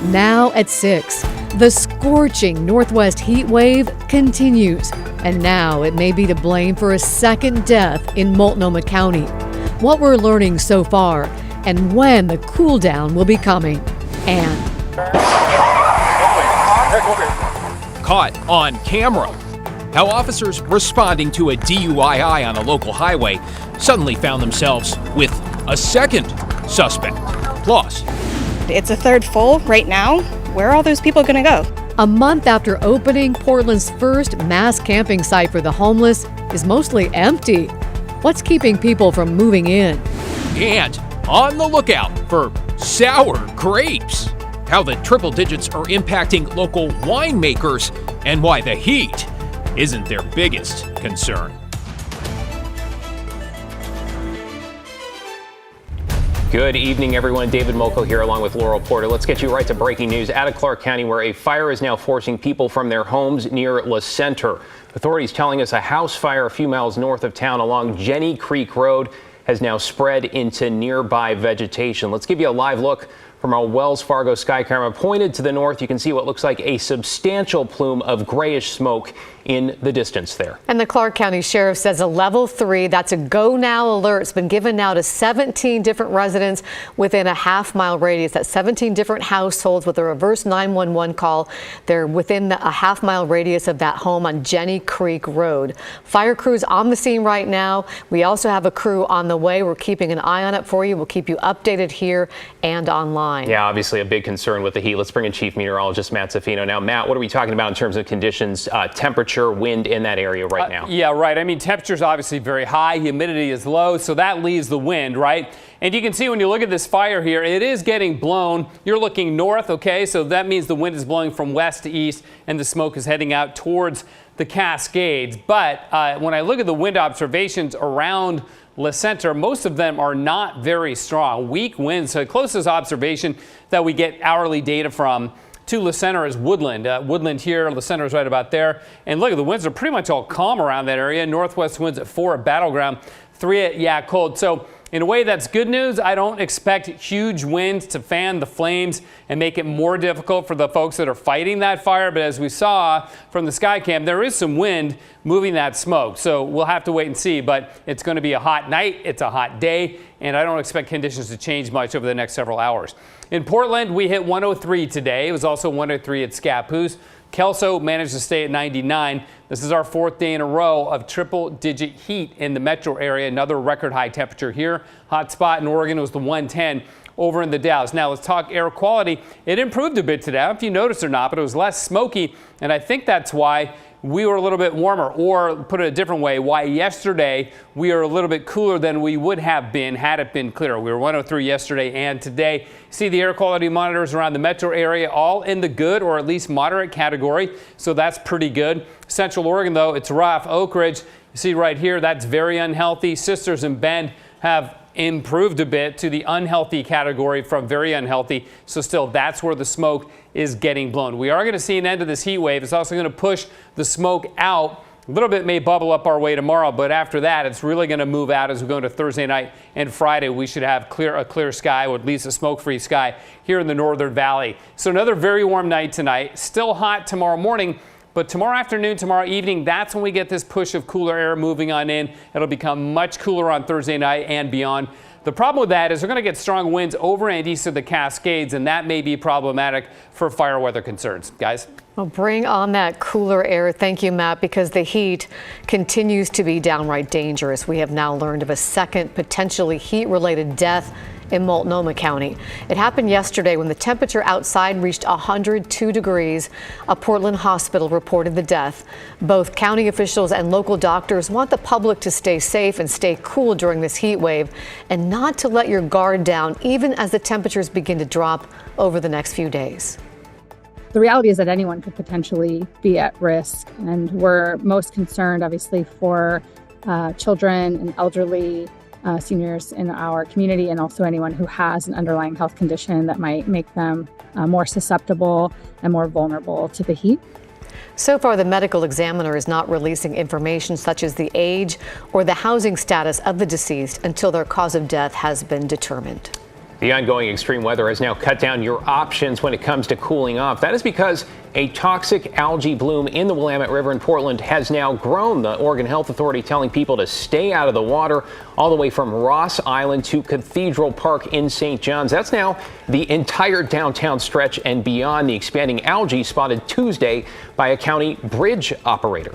Now at 6, the scorching northwest heat wave continues, and now it may be to blame for a second death in Multnomah County. What we're learning so far, and when the cool down will be coming. And caught on camera. How officers responding to a DUI on a local highway suddenly found themselves with a second suspect. Plus, it's a third full right now. Where are all those people going to go? a month after opening, Portland's first mass camping site for the homeless is mostly empty. What's keeping people from moving in? and on the lookout for sour grapes. How the triple digits are impacting local winemakers and why the heat isn't their biggest concern. Good evening, everyone. David Molko here along with Laurel Porter. Let's get you right to breaking news out of Clark County, where a fire is now forcing people from their homes near La Center. Authorities telling us a house fire a few miles north of town along Jenny Creek Road has now spread into nearby vegetation. Let's give you a live look from our Wells Fargo sky camera. Pointed to the north, you can see what looks like a substantial plume of grayish smoke in the distance there. And the Clark County Sheriff says a level 3, that's a go now alert, has been given now to 17 different residents within a half-mile radius. That's 17 different households with a reverse 911 call. They're within a half-mile radius of that home on Jenny Creek Road. Fire crews on the scene right now. We also have a crew on the way. We're keeping an eye on it for you. We'll keep you updated here and online. Yeah, obviously a big concern with the heat. Let's bring in Chief Meteorologist Matt Zaffino. Now, Matt, what are we talking about in terms of conditions, temperature, wind in that area right now? Yeah, right. I mean, temperature's obviously very high. Humidity is low, so that leaves the wind, right? And you can see when you look at this fire here, it is getting blown. You're looking north, okay? So that means the wind is blowing from west to east and the smoke is heading out towards the Cascades. But when I look at the wind observations around La Center, most of them are not very strong. Weak winds. So the closest observation that we get hourly data from to La Center is Woodland. Woodland here, La Center is right about there. And look, the winds are pretty much all calm around that area. Northwest winds at 4 at Battleground, 3 at Yakult. So in a way, that's good news. I don't expect huge winds to fan the flames and make it more difficult for the folks that are fighting that fire. But as we saw from the sky cam, there is some wind moving that smoke. So we'll have to wait and see. But it's going to be a hot night. It's a hot day. And I don't expect conditions to change much over the next several hours. In Portland, we hit 103 today. It was also 103 at Scappoose. Kelso managed to stay at 99. This is our 4th day in a row of triple-digit heat in the metro area. Another record high temperature here. Hot spot in Oregon was the 110 over in the Dalles. Now let's talk air quality. It improved a bit today. I don't know if you noticed or not, but it was less smoky, and I think that's why we were a little bit warmer, or put it a different way, why yesterday we are a little bit cooler than we would have been had it been clearer. We were 103 yesterday and today. See the air quality monitors around the metro area, all in the good or at least moderate category, so that's pretty good. Central Oregon, though, it's rough. Oak Ridge, you see right here, that's very unhealthy. Sisters and Bend have improved a bit to the unhealthy category from very unhealthy. So still, that's where the smoke is getting blown. We are going to see an end to this heat wave. It's also going to push the smoke out. A little bit may bubble up our way tomorrow, but after that, it's really going to move out as we go into Thursday night and Friday. We should have a clear sky, or at least a smoke-free sky here in the Northern Valley. So another very warm night tonight. Still hot tomorrow morning. But tomorrow afternoon, tomorrow evening, that's when we get this push of cooler air moving on in. It'll become much cooler on Thursday night and beyond. The problem with that is we're going to get strong winds over and east of the Cascades, and that may be problematic for fire weather concerns. Guys? Well, bring on that cooler air. Thank you, Matt, because the heat continues to be downright dangerous. We have now learned of a second potentially heat-related death in Multnomah County. It happened yesterday when the temperature outside reached 102 degrees. A Portland hospital reported the death. Both county officials and local doctors want the public to stay safe and stay cool during this heat wave and not to let your guard down even as the temperatures begin to drop over the next few days. The reality is that anyone could potentially be at risk, and we're most concerned obviously for children and elderly, seniors in our community, and also anyone who has an underlying health condition that might make them more susceptible and more vulnerable to the heat. So far, the medical examiner is not releasing information such as the age or the housing status of the deceased until their cause of death has been determined. The ongoing extreme weather has now cut down your options when it comes to cooling off. That is because a toxic algae bloom in the Willamette River in Portland has now grown. The Oregon Health Authority telling people to stay out of the water all the way from Ross Island to Cathedral Park in St. John's. That's now the entire downtown stretch and beyond. The expanding algae spotted Tuesday by a county bridge operator.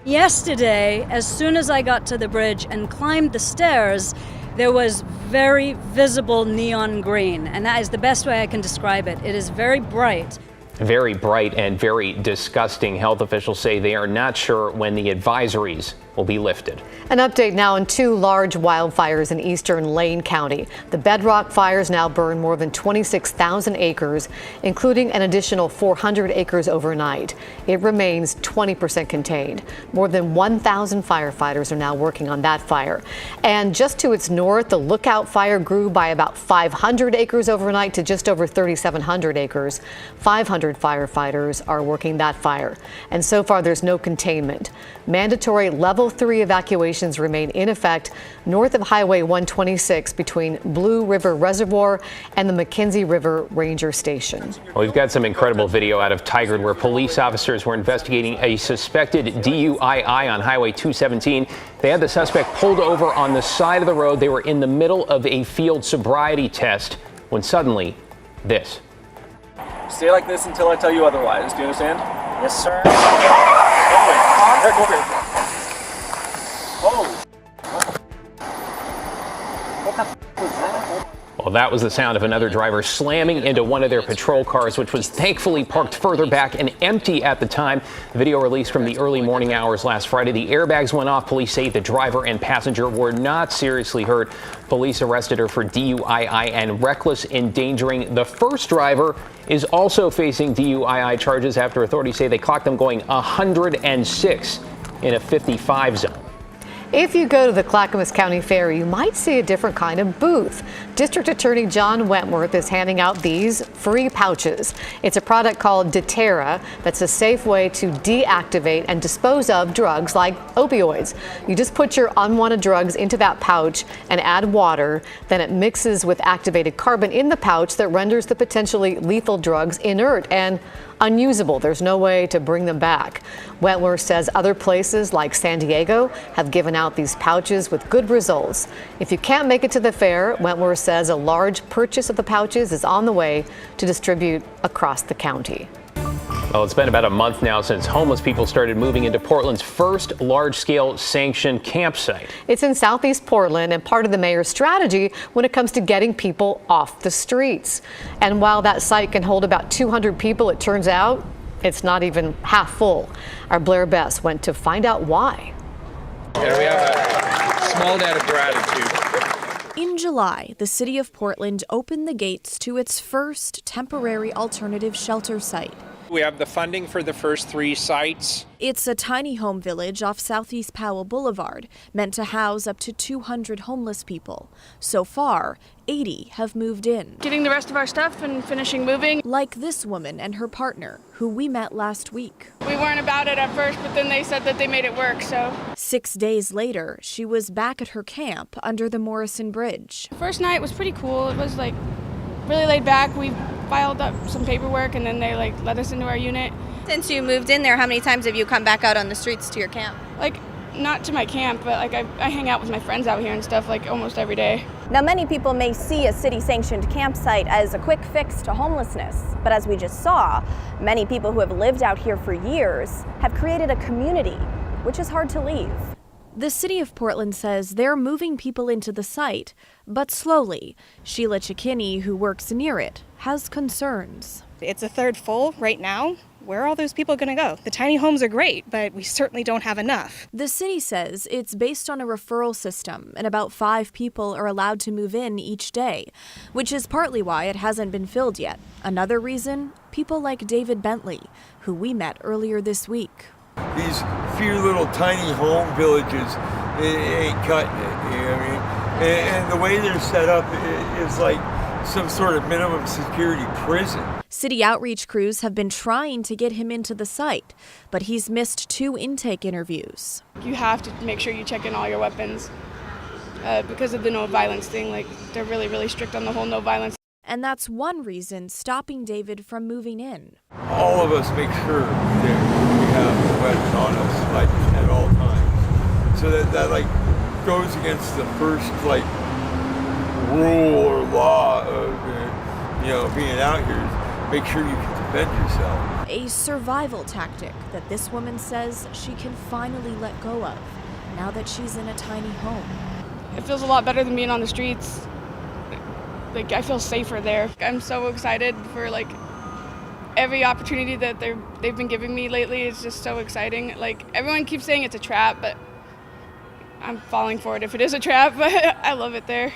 Yesterday, as soon as I got to the bridge and climbed the stairs, there was very visible neon green, and that is the best way I can describe it. It is very bright. Very bright and very disgusting. Health officials say they are not sure when the advisories will be lifted. An update now on 2 large wildfires in eastern Lane County. The bedrock fires now burn more than 26,000 acres, including an additional 400 acres overnight. It remains 20% contained. More than 1,000 firefighters are now working on that fire. And just to its north, the Lookout fire grew by about 500 acres overnight to just over 3,700 acres. 500 firefighters are working that fire. And so far, there's no containment. Mandatory level 3 evacuations remain in effect north of Highway 126 between Blue River Reservoir and the McKenzie River Ranger Station. Well, we've got some incredible video out of Tigard where police officers were investigating a suspected DUI on Highway 217. They had the suspect pulled over on the side of the road. They were in the middle of a field sobriety test when suddenly this. Stay like this until I tell you otherwise. Do you understand? Yes, sir. Come over here. Oh. Well, that was the sound of another driver slamming into one of their patrol cars, which was thankfully parked further back and empty at the time. The video released from the early morning hours last Friday. The airbags went off. Police say the driver and passenger were not seriously hurt. Police arrested her for DUI and reckless endangering. The first driver is also facing DUI charges after authorities say they clocked them going 106 in a 55 zone. If you go to the Clackamas County Fair, you might see a different kind of booth. District Attorney John Wentworth is handing out these free pouches. It's a product called Deterra that's a safe way to deactivate and dispose of drugs like opioids. You just put your unwanted drugs into that pouch and add water. Then it mixes with activated carbon in the pouch that renders the potentially lethal drugs inert and unusable. There's no way to bring them back. Wentworth says other places like San Diego have given out these pouches with good results. If you can't make it to the fair, Wentworth says a large purchase of the pouches is on the way to distribute across the county. Well, it's been about a month now since homeless people started moving into Portland's first large-scale sanctioned campsite. It's in southeast Portland and part of the mayor's strategy when it comes to getting people off the streets. And while that site can hold about 200 people, it turns out it's not even half full. Our Blair Bess went to find out why. Yeah, we have a small debt of gratitude. In July, the city of Portland opened the gates to its first temporary alternative shelter site. We have the funding for the first 3 sites. It's a tiny home village off Southeast Powell Boulevard, meant to house up to 200 homeless people. So far, 80 have moved in. Getting the rest of our stuff and finishing moving. Like this woman and her partner, who we met last week. We weren't about it at first, but then they said that they made it work, so. 6 days later, she was back at her camp under the Morrison Bridge. First night was pretty cool. It was like really laid back. We filed up some paperwork and then they let us into our unit. Since you moved in there, how many times have you come back out on the streets to your camp? Not to my camp, but I hang out with my friends out here and stuff almost every day. Now, many people may see a city-sanctioned campsite as a quick fix to homelessness, but as we just saw, many people who have lived out here for years have created a community, which is hard to leave. The city of Portland says they're moving people into the site, but slowly. Sheila Cicchini, who works near it, has concerns. It's a third full right now. Where are all those people going to go? The tiny homes are great, but we certainly don't have enough. The city says it's based on a referral system, and about 5 people are allowed to move in each day, which is partly why it hasn't been filled yet. Another reason, people like David Bentley, who we met earlier this week. These few little tiny home villages, it ain't cutting it, you know what I mean? And the way they're set up is like some sort of minimum security prison. City outreach crews have been trying to get him into the site, but he's missed 2 intake interviews. You have to make sure you check in all your weapons. because of the no violence thing. Like, they're really, really strict on the whole no violence. And that's one reason stopping David from moving in. All of us make sure that we have a weapon on us, like, at all times. So that like, goes against the first, like, rule or law of, being out here. Is make sure you can defend yourself. A survival tactic that this woman says she can finally let go of now that she's in a tiny home. It feels a lot better than being on the streets. Like, I feel safer there. I'm so excited for, like, every opportunity that they've been giving me lately. It's just so exciting. Like, everyone keeps saying it's a trap, but I'm falling for it if it is a trap, but I love it there.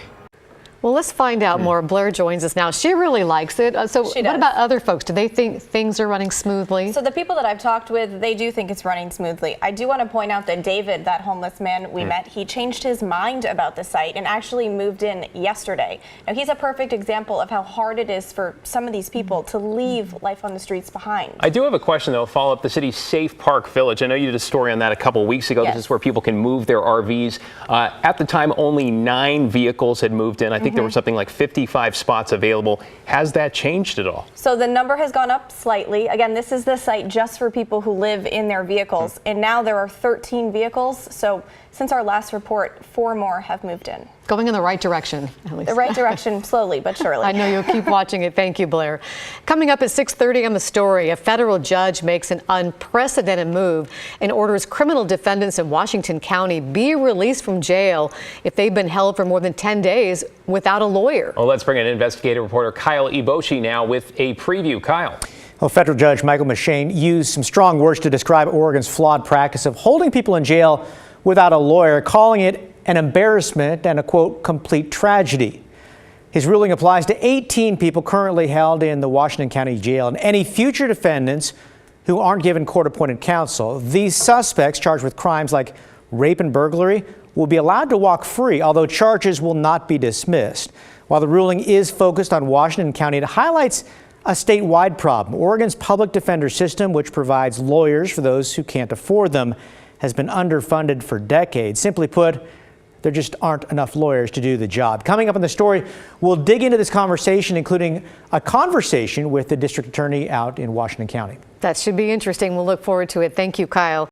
Well, let's find out more. Blair joins us now. She really likes it. So what about other folks? Do they think things are running smoothly? So the people that I've talked with, they do think it's running smoothly. I do want to point out that David, that homeless man we met, he changed his mind about the site and actually moved in yesterday. Now, he's a perfect example of how hard it is for some of these people to leave life on the streets behind. I do have a question, though, follow up the city's Safe Park Village. I know you did a story on that a couple weeks ago. Yes. This is where people can move their RVs. At the time, only 9 vehicles had moved in. I think there were something like 55 spots available. Has that changed at all? So the number has gone up slightly. Again, this is the site just for people who live in their vehicles. And now there are 13 vehicles. So since our last report, 4 more have moved in. Going in the right direction, at least. The right direction, slowly but surely. I know you'll keep watching it. Thank you, Blair. Coming up at 6:30 on The Story, a federal judge makes an unprecedented move and orders criminal defendants in Washington County be released from jail if they've been held for more than 10 days without a lawyer. Well, let's bring in investigative reporter Kyle Iboshi now with a preview. Kyle. Well, federal judge Michael McShane used some strong words to describe Oregon's flawed practice of holding people in jail without a lawyer, calling it an embarrassment and a, quote, complete tragedy. His ruling applies to 18 people currently held in the Washington County Jail and any future defendants who aren't given court-appointed counsel. These suspects charged with crimes like rape and burglary will be allowed to walk free, although charges will not be dismissed. While the ruling is focused on Washington County, it highlights a statewide problem. Oregon's public defender system, which provides lawyers for those who can't afford them, has been underfunded for decades. Simply put, there just aren't enough lawyers to do the job. Coming up in The Story, we'll dig into this conversation, including a conversation with the district attorney out in Washington County. That should be interesting. We'll look forward to it. Thank you, Kyle.